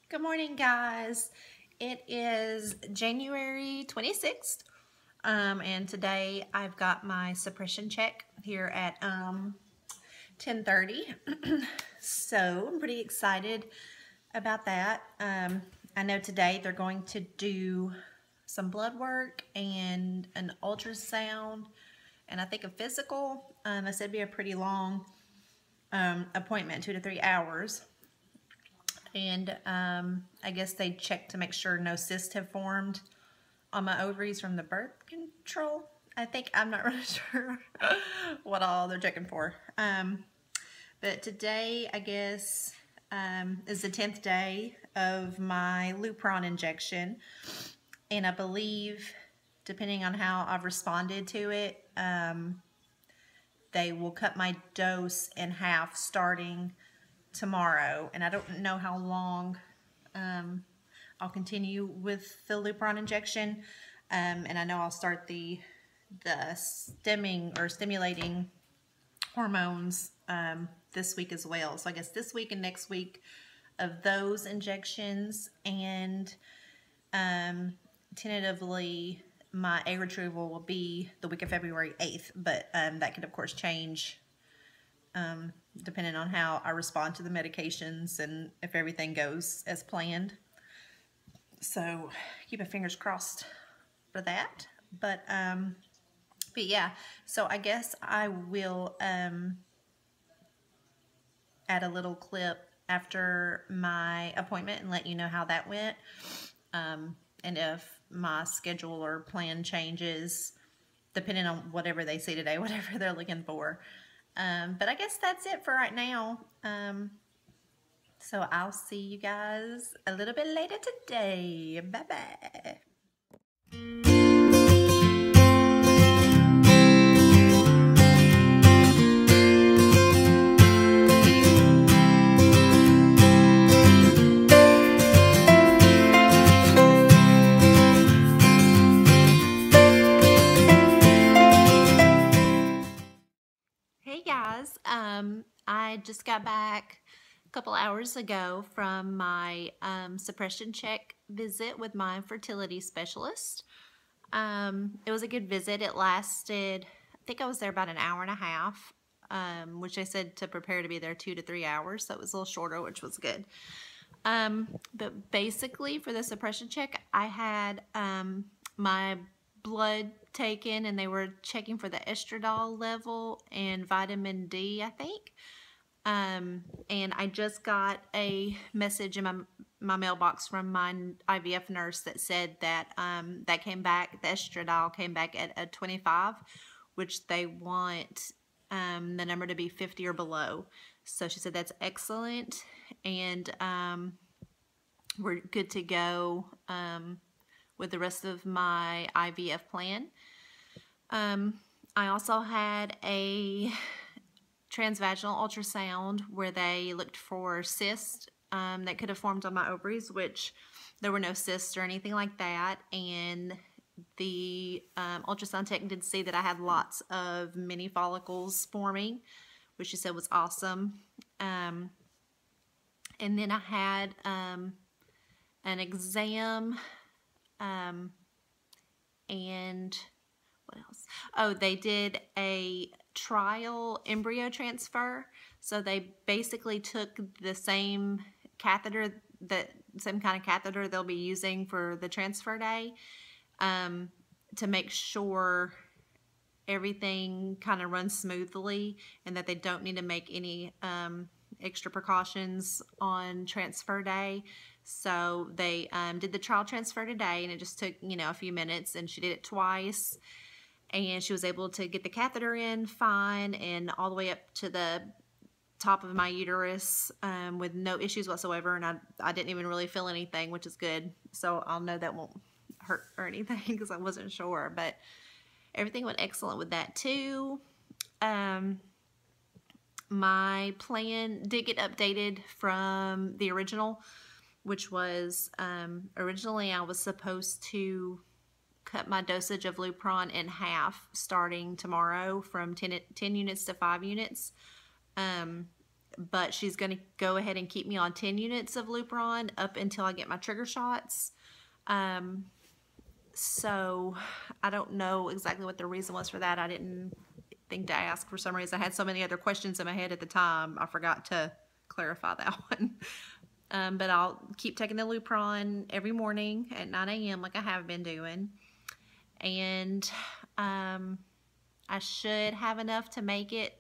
Good morning, guys. It is January 26th, and today I've got my suppression check here at 10:30. So I'm pretty excited about that. I know today they're going to do some blood work and an ultrasound, and I think a physical. They said it'd be a pretty long appointment, 2 to 3 hours. And I guess they checked to make sure no cysts have formed on my ovaries from the birth control. I think, I'm not really sure what all they're checking for. But today, I guess, is the 10th day of my Lupron injection. And I believe, depending on how I've responded to it, they will cut my dose in half starting tomorrow, and I don't know how long I'll continue with the Lupron injection, and I know I'll start the stimulating hormones this week as well. So I guess this week and next week of those injections, and tentatively my egg retrieval will be the week of February 8th, but that could of course change depending on how I respond to the medications and if everything goes as planned. So keep your fingers crossed for that. But yeah, so I guess I will add a little clip after my appointment and let you know how that went, and if my schedule or plan changes depending on whatever they see today, whatever they're looking for. But I guess that's it for right now. So I'll see you guys a little bit later today. Bye-bye. Hey guys, I just got back a couple hours ago from my suppression check visit with my fertility specialist. It was a good visit. It lasted, I think I was there about an hour and a half, which they said to prepare to be there 2 to 3 hours, so it was a little shorter, which was good. But basically for the suppression check, I had my blood taken, and they were checking for the estradiol level and vitamin D, I think. And I just got a message in my mailbox from my IVF nurse that said that that came back, the estradiol came back at a 25, which they want the number to be 50 or below. So she said that's excellent, and we're good to go with the rest of my IVF plan. I also had a transvaginal ultrasound where they looked for cysts that could have formed on my ovaries, which there were no cysts or anything like that. And the ultrasound tech did see that I had lots of mini follicles forming, which she said was awesome. And then I had an exam, and what else? Oh, they did a trial embryo transfer. So they basically took the same catheter, same kind of catheter they'll be using for the transfer day, to make sure everything kind of runs smoothly and that they don't need to make any extra precautions on transfer day. So they did the trial transfer today, and it just took, a few minutes, and she did it twice. And she was able to get the catheter in fine and all the way up to the top of my uterus with no issues whatsoever. And I didn't even really feel anything, which is good. So I'll know that won't hurt or anything because I wasn't sure. But everything went excellent with that too. My plan did get updated from the original, which was originally I was supposed to cut my dosage of Lupron in half starting tomorrow from 10 units to 5 units. but she's going to go ahead and keep me on 10 units of Lupron up until I get my trigger shots. So I don't know exactly what the reason was for that. I didn't think to ask for some reason. I had so many other questions in my head at the time. I forgot to clarify that one. But I'll keep taking the Lupron every morning at 9 a.m. like I have been doing. And I should have enough to make it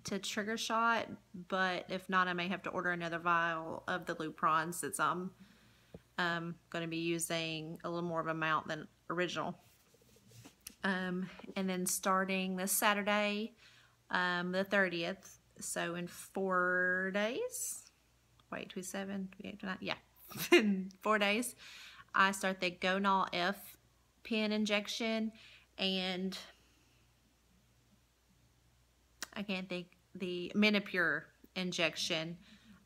to trigger shot, but if not, I may have to order another vial of the Lupron since I'm going to be using a little more of an amount than original. And then starting this Saturday, the 30th, so in 4 days, wait, 27, 28, 29, yeah, in 4 days, I start the Gonal F pin injection, and I can't think, the Menopur injection,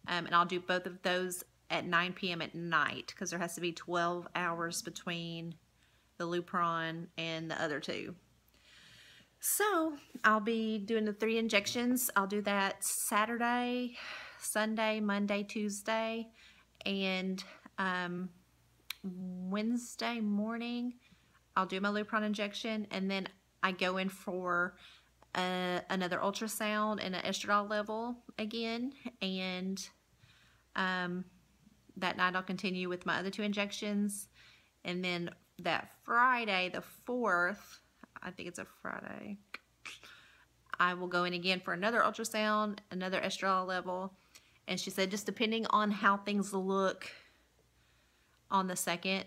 and I'll do both of those at 9 p.m. at night because there has to be 12 hours between the Lupron and the other two. So I'll be doing the 3 injections. I'll do that Saturday, Sunday, Monday, Tuesday, and Wednesday morning I'll do my Lupron injection, and then I go in for another ultrasound and an estradiol level again, and that night I'll continue with my other 2 injections, and then that Friday, the 4th, I think it's a Friday, I will go in again for another ultrasound, another estradiol level, and she said just depending on how things look on the 2nd,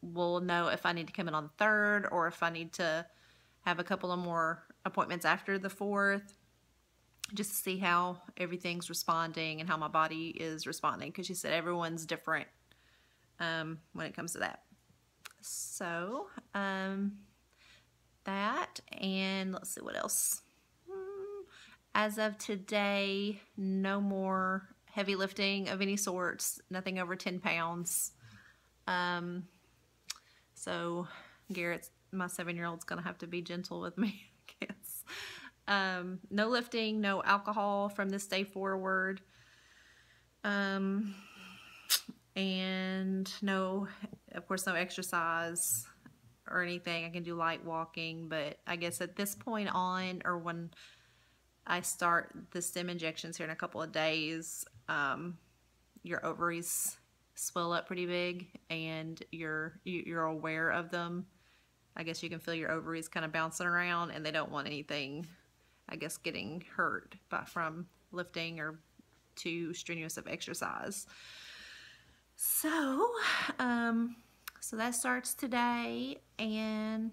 we'll know if I need to come in on the 3rd or if I need to have a couple of more appointments after the 4th, just to see how everything's responding and how my body is responding, because she said everyone's different when it comes to that. So that, and let's see what else. As of today, no more heavy lifting of any sorts, nothing over 10 pounds. So Garrett's, my 7-year-old's gonna have to be gentle with me, I guess. No lifting, no alcohol from this day forward. And no, of course, no exercise or anything. I can do light walking, but I guess at this point on, or when I start the stem injections here in a couple of days, your ovaries swell up pretty big, and you're aware of them. I guess you can feel your ovaries kind of bouncing around, and they don't want anything, I guess, getting hurt from lifting or too strenuous of exercise. So, so that starts today, and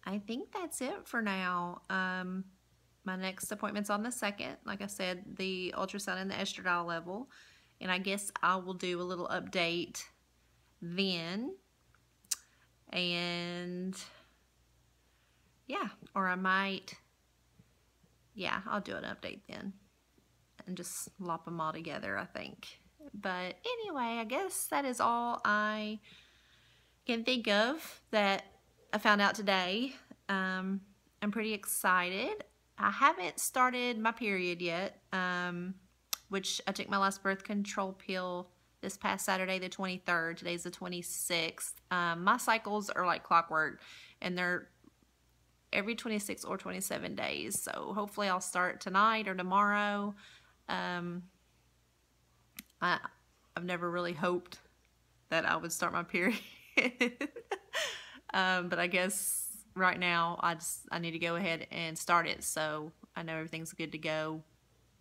I think that's it for now. My next appointment's on the 2nd. Like I said, the ultrasound and the estradiol level. And I guess I will do a little update then. And yeah, or I might, yeah, I'll do an update then and just lop them all together, I think. But anyway, I guess that is all I can think of that I found out today. I'm pretty excited. I haven't started my period yet, which I took my last birth control pill this past Saturday, the 23rd. Today's the 26th. My cycles are like clockwork, and they're every 26 or 27 days. So hopefully I'll start tonight or tomorrow. I've never really hoped that I would start my period. But I guess right now I need to go ahead and start it, so I know everything's good to go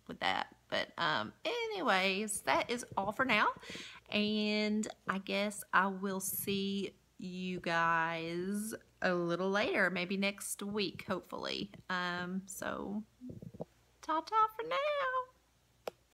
with that. But anyways, that is all for now, and I guess I will see you guys a little later, maybe next week, hopefully. So ta-ta for now.